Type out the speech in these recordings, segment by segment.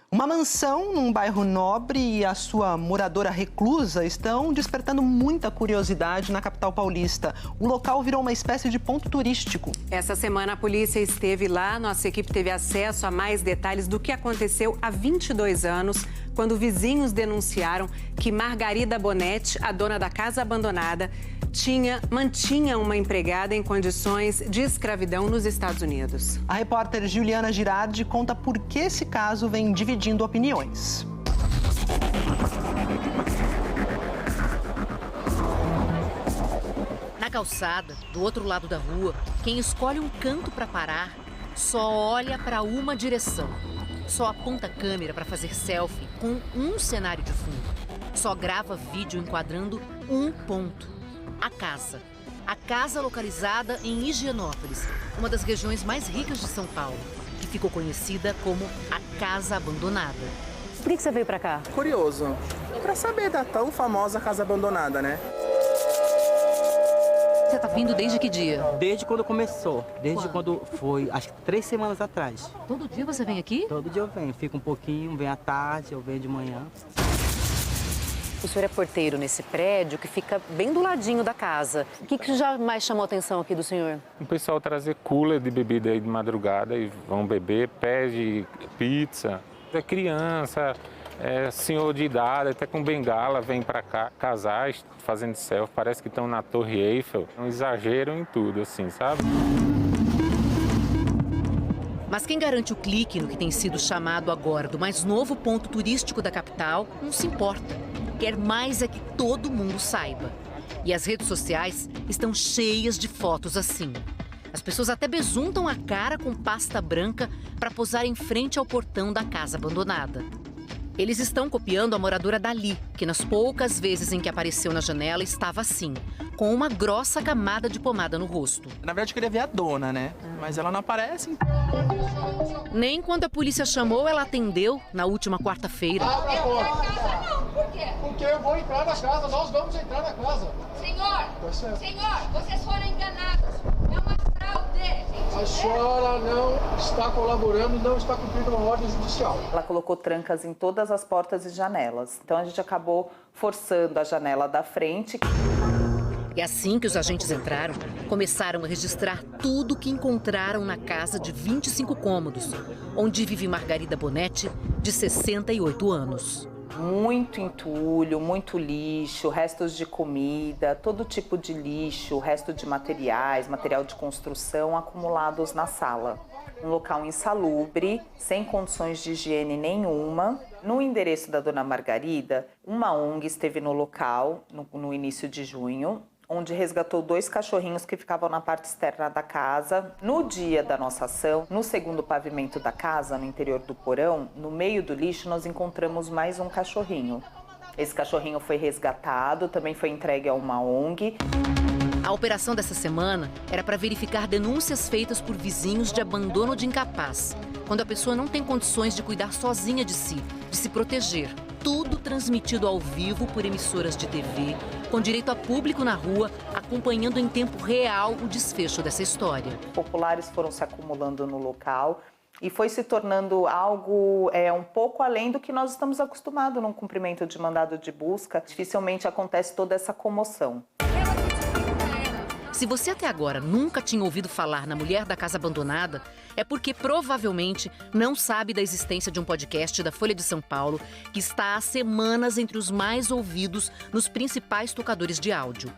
Uma mansão num bairro nobre e a sua moradora reclusa estão despertando muita curiosidade na capital paulista. O local virou uma espécie de ponto turístico. Essa semana a polícia esteve lá, nossa equipe teve acesso a mais detalhes do que aconteceu há 22 anos, quando vizinhos denunciaram que Margarida Bonetti, a dona da casa abandonada, mantinha uma empregada em condições de escravidão nos Estados Unidos. A repórter Juliana Girardi conta por que esse caso vem dividindo opiniões. Na calçada, do outro lado da rua, quem escolhe um canto para parar só olha para uma direção. Só aponta a câmera para fazer selfie com um cenário de fundo. Só grava vídeo enquadrando um ponto. A casa. A casa localizada em Higienópolis, uma das regiões mais ricas de São Paulo, que ficou conhecida como a Casa Abandonada. Por que você veio pra cá? Curioso, pra saber da tão famosa Casa Abandonada, né? Você tá vindo desde que dia? Desde quando começou, quando foi, acho que 3 semanas atrás. Todo dia você vem aqui? Todo dia eu venho, fico um pouquinho, venho à tarde, eu venho de manhã. O senhor é porteiro nesse prédio que fica bem do ladinho da casa. O que já mais chamou a atenção aqui do senhor? O pessoal trazer cooler de bebida aí de madrugada e vão beber, pede pizza. É criança, é senhor de idade, até com bengala, vem para cá, casais fazendo selfie, parece que estão na Torre Eiffel. Um exagero em tudo, assim, sabe? Mas quem garante o clique no que tem sido chamado agora do mais novo ponto turístico da capital não se importa. Quer mais é que todo mundo saiba. E as redes sociais estão cheias de fotos assim. As pessoas até besuntam a cara com pasta branca para posar em frente ao portão da casa abandonada. Eles estão copiando a moradora Dali, que nas poucas vezes em que apareceu na janela estava assim, com uma grossa camada de pomada no rosto. Na verdade, eu queria ver a dona, né? Mas ela não aparece. Nem quando a polícia chamou, ela atendeu na última quarta-feira. Abre a porta. Por quê? Porque eu vou entrar na casa, nós vamos entrar na casa. Senhor, vocês foram enganados. É uma fraude, gente. A senhora não está colaborando, não está cumprindo uma ordem judicial. Ela colocou trancas em todas as portas e janelas. Então a gente acabou forçando a janela da frente. E assim que os agentes entraram, começaram a registrar tudo que encontraram na casa de 25 cômodos, onde vive Margarida Bonetti, de 68 anos. Muito entulho, muito lixo, restos de comida, todo tipo de lixo, resto de materiais, material de construção acumulados na sala. Um local insalubre, sem condições de higiene nenhuma. No endereço da dona Margarida, uma ONG esteve no local no início de junho, onde resgatou 2 cachorrinhos que ficavam na parte externa da casa. No dia da nossa ação, no segundo pavimento da casa, no interior do porão, no meio do lixo, nós encontramos mais um cachorrinho. Esse cachorrinho foi resgatado, também foi entregue a uma ONG. A operação dessa semana era para verificar denúncias feitas por vizinhos de abandono de incapaz, quando a pessoa não tem condições de cuidar sozinha de si, de se proteger. Tudo transmitido ao vivo por emissoras de TV, com direito a público na rua, acompanhando em tempo real o desfecho dessa história. Populares foram se acumulando no local e foi se tornando algo um pouco além do que nós estamos acostumados num cumprimento de mandado de busca. Dificilmente acontece toda essa comoção. Se você até agora nunca tinha ouvido falar na mulher da casa abandonada, é porque provavelmente não sabe da existência de um podcast da Folha de São Paulo que está há semanas entre os mais ouvidos nos principais tocadores de áudio.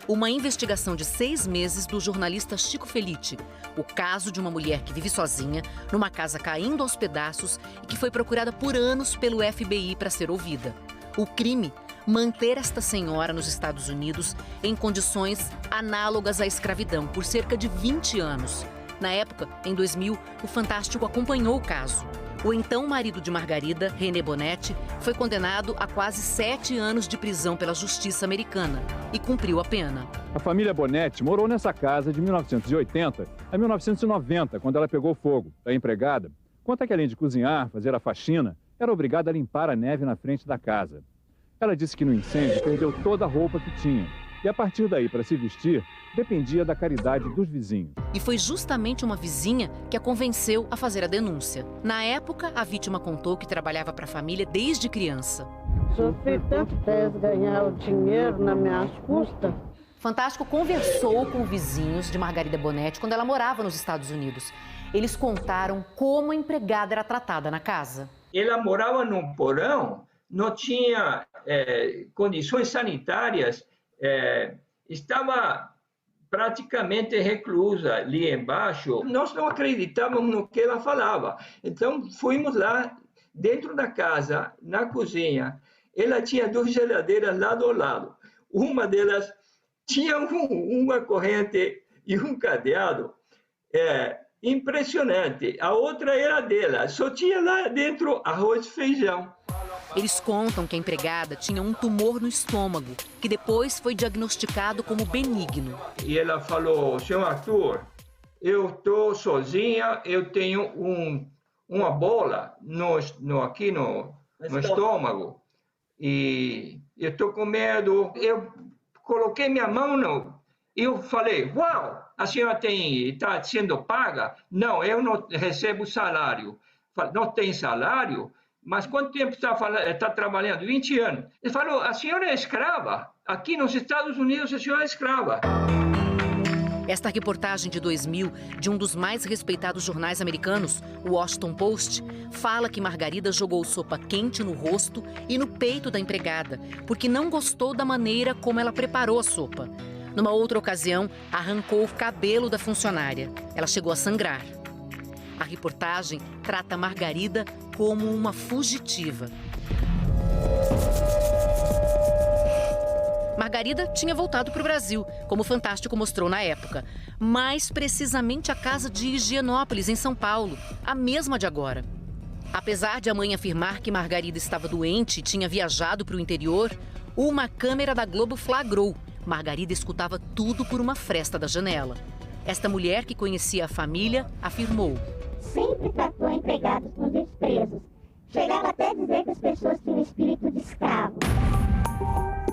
Uma investigação de 6 meses do jornalista Chico Felitti. O caso de uma mulher que vive sozinha, numa casa caindo aos pedaços e que foi procurada por anos pelo FBI para ser ouvida. O crime: manter esta senhora nos Estados Unidos em condições análogas à escravidão por cerca de 20 anos. Na época, em 2000, o Fantástico acompanhou o caso. O então marido de Margarida, René Bonetti, foi condenado a quase 7 anos de prisão pela justiça americana e cumpriu a pena. A família Bonetti morou nessa casa de 1980 a 1990, quando ela pegou fogo. A empregada conta que, além de cozinhar, fazer a faxina, era obrigada a limpar a neve na frente da casa. Ela disse que no incêndio perdeu toda a roupa que tinha E a partir daí, para se vestir, dependia da caridade dos vizinhos. E foi justamente uma vizinha que a convenceu a fazer a denúncia. Na época, a vítima contou que trabalhava para a família desde criança. Sofri tanto para ganhar o dinheiro nas minhas custas. Fantástico conversou com vizinhos de Margarida Bonetti quando ela morava nos Estados Unidos. Eles contaram como a empregada era tratada na casa. Ela morava num porão, não tinha condições sanitárias, estava praticamente reclusa ali embaixo. Nós não acreditávamos no que ela falava. Então, fomos lá dentro da casa, na cozinha. Ela tinha 2 geladeiras lado a lado. Uma delas tinha uma corrente e um cadeado impressionante. A outra era dela, só tinha lá dentro arroz e feijão. Eles contam que a empregada tinha um tumor no estômago, que depois foi diagnosticado como benigno. E ela falou, senhor Arthur, eu estou sozinha, eu tenho uma bola aqui no estômago e eu estou com medo. Eu coloquei minha mão e eu falei, uau, a senhora está sendo paga? Não, eu não recebo salário. Não tem salário? Mas quanto tempo está trabalhando? 20 anos. Ele falou, a senhora é escrava. Aqui nos Estados Unidos a senhora é escrava. Esta reportagem de 2000, de um dos mais respeitados jornais americanos, o Washington Post, fala que Margarida jogou sopa quente no rosto e no peito da empregada, porque não gostou da maneira como ela preparou a sopa. Numa outra ocasião, arrancou o cabelo da funcionária. Ela chegou a sangrar. A reportagem trata Margarida como uma fugitiva. Margarida tinha voltado para o Brasil, como o Fantástico mostrou na época. Mais precisamente a casa de Higienópolis, em São Paulo, a mesma de agora. Apesar de a mãe afirmar que Margarida estava doente e tinha viajado para o interior, uma câmera da Globo flagrou. Margarida escutava tudo por uma fresta da janela. Esta mulher, que conhecia a família, afirmou: sempre tratou empregados com desprezo. Chegava até a dizer que as pessoas tinham espírito de escravo.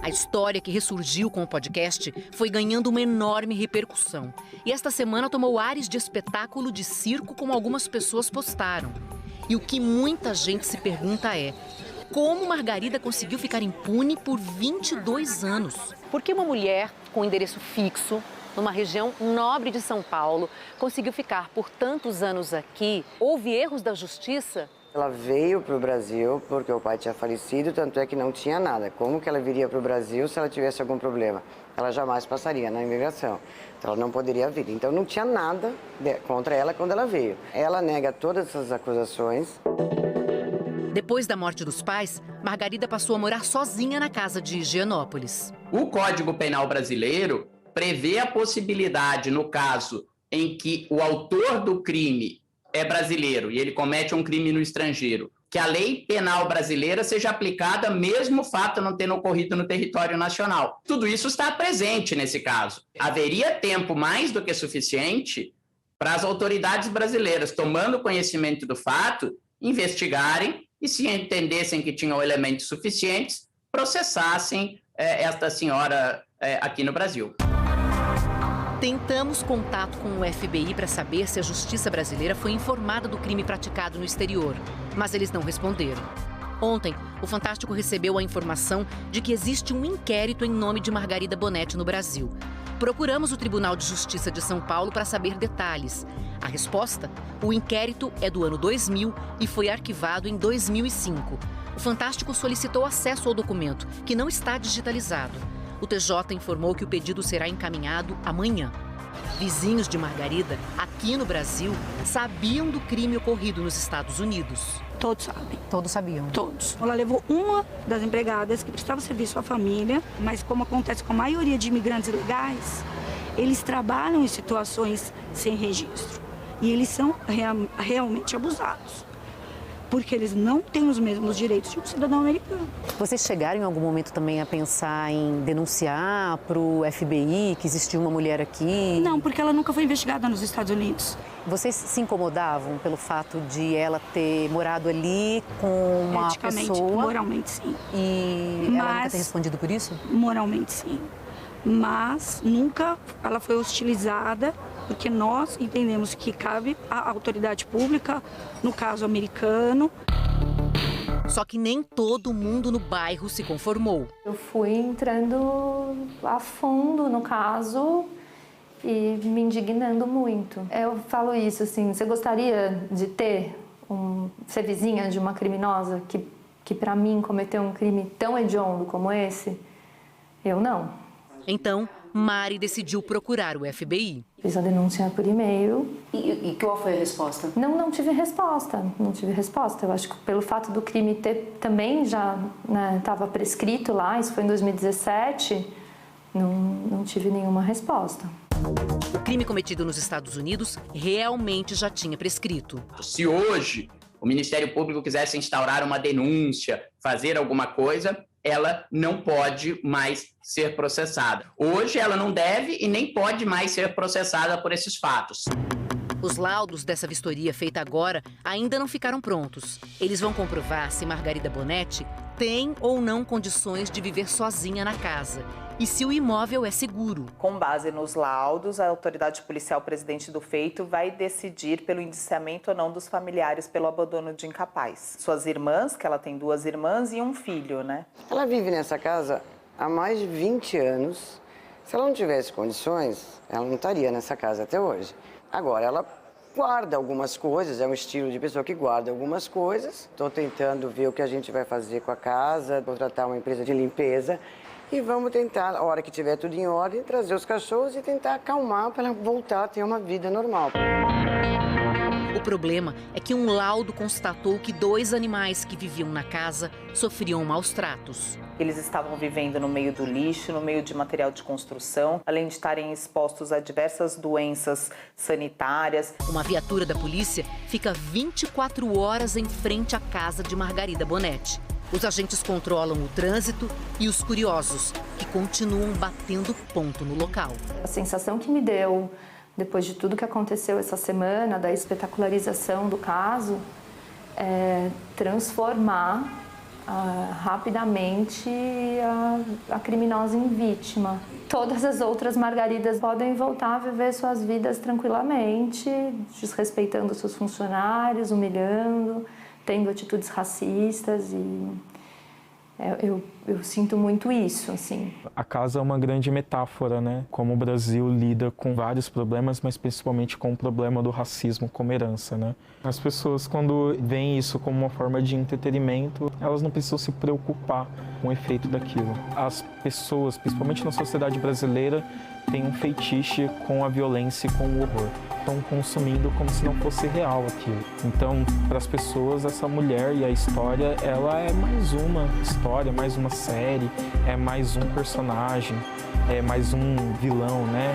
A história, que ressurgiu com o podcast, foi ganhando uma enorme repercussão. E esta semana tomou ares de espetáculo de circo, como algumas pessoas postaram. E o que muita gente se pergunta é: como Margarida conseguiu ficar impune por 22 anos? Por que uma mulher com endereço fixo, numa região nobre de São Paulo, conseguiu ficar por tantos anos aqui? Houve erros da justiça? Ela veio para o Brasil porque o pai tinha falecido, tanto é que não tinha nada. Como que ela viria para o Brasil se ela tivesse algum problema? Ela jamais passaria na imigração, então ela não poderia vir. Então não tinha nada contra ela quando ela veio. Ela nega todas essas acusações. Depois da morte dos pais, Margarida passou a morar sozinha na casa de Higienópolis. O Código Penal brasileiro prevê a possibilidade, no caso em que o autor do crime é brasileiro e ele comete um crime no estrangeiro, que a lei penal brasileira seja aplicada mesmo o fato não tendo ocorrido no território nacional. Tudo isso está presente nesse caso. Haveria tempo mais do que suficiente para as autoridades brasileiras, tomando conhecimento do fato, investigarem e, se entendessem que tinham elementos suficientes, processassem esta senhora aqui no Brasil. Tentamos contato com o FBI para saber se a justiça brasileira foi informada do crime praticado no exterior, mas eles não responderam. Ontem, o Fantástico recebeu a informação de que existe um inquérito em nome de Margarida Bonetti no Brasil. Procuramos o Tribunal de Justiça de São Paulo para saber detalhes. A resposta? O inquérito é do ano 2000 e foi arquivado em 2005. O Fantástico solicitou acesso ao documento, que não está digitalizado. O TJ informou que o pedido será encaminhado amanhã. Vizinhos de Margarida, aqui no Brasil, sabiam do crime ocorrido nos Estados Unidos. Todos sabem. Todos sabiam? Todos. Ela levou uma das empregadas que prestava serviço à família, mas como acontece com a maioria de imigrantes legais, eles trabalham em situações sem registro. E eles são realmente abusados, porque eles não têm os mesmos direitos de um cidadão americano. Vocês chegaram em algum momento também a pensar em denunciar para o FBI que existia uma mulher aqui? Não, porque ela nunca foi investigada nos Estados Unidos. Vocês se incomodavam pelo fato de ela ter morado ali com uma Eticamente, pessoa? Moralmente, sim. E ela nunca ter respondido por isso? Moralmente, sim. mas nunca ela foi hostilizada, porque nós entendemos que cabe à autoridade pública, no caso americano. Só que nem todo mundo no bairro se conformou. Eu fui entrando a fundo no caso e me indignando muito. Eu falo isso assim, você gostaria de ser vizinha de uma criminosa que para mim cometeu um crime tão hediondo como esse? Eu não. Então, Mari decidiu procurar o FBI. Fiz a denúncia por e-mail. E qual foi a resposta? Não tive resposta. Não tive resposta. Eu acho que pelo fato do crime ter também já estava prescrito lá, isso foi em 2017, não tive nenhuma resposta. O crime cometido nos Estados Unidos realmente já tinha prescrito. Se hoje o Ministério Público quisesse instaurar uma denúncia, fazer alguma coisa, ela não pode mais ser processada. Hoje ela não deve e nem pode mais ser processada por esses fatos. Os laudos dessa vistoria feita agora ainda não ficaram prontos. Eles vão comprovar se Margarida Bonetti tem ou não condições de viver sozinha na casa e se o imóvel é seguro. Com base nos laudos, a autoridade policial presidente do feito vai decidir pelo indiciamento ou não dos familiares pelo abandono de incapaz. Suas irmãs, que ela tem 2 irmãs e um filho, né? Ela vive nessa casa há mais de 20 anos. Se ela não tivesse condições, ela não estaria nessa casa até hoje. Agora, ela guarda algumas coisas, é um estilo de pessoa que guarda algumas coisas. Estou tentando ver o que a gente vai fazer com a casa, contratar uma empresa de limpeza e vamos tentar, a hora que tiver tudo em ordem, trazer os cachorros e tentar acalmar para ela voltar a ter uma vida normal. O problema é que um laudo constatou que 2 animais que viviam na casa sofriam maus tratos. Eles estavam vivendo no meio do lixo, no meio de material de construção, além de estarem expostos a diversas doenças sanitárias. Uma viatura da polícia fica 24 horas em frente à casa de Margarida Bonetti. Os agentes controlam o trânsito e os curiosos, que continuam batendo ponto no local. A sensação que me deu, depois de tudo que aconteceu essa semana, da espetacularização do caso, é transformar rapidamente a criminosa em vítima. Todas as outras Margaridas podem voltar a viver suas vidas tranquilamente, desrespeitando seus funcionários, humilhando, tendo atitudes racistas e eu sinto muito isso, assim. A casa é uma grande metáfora, né? Como o Brasil lida com vários problemas, mas principalmente com o problema do racismo como herança, né? As pessoas, quando veem isso como uma forma de entretenimento, elas não precisam se preocupar com o efeito daquilo. As pessoas, principalmente na sociedade brasileira, têm um feitiço com a violência e com o horror. Estão consumindo como se não fosse real aquilo. Então, para as pessoas, essa mulher e a história, ela é mais uma história, mais uma série, é mais um personagem, é mais um vilão, né?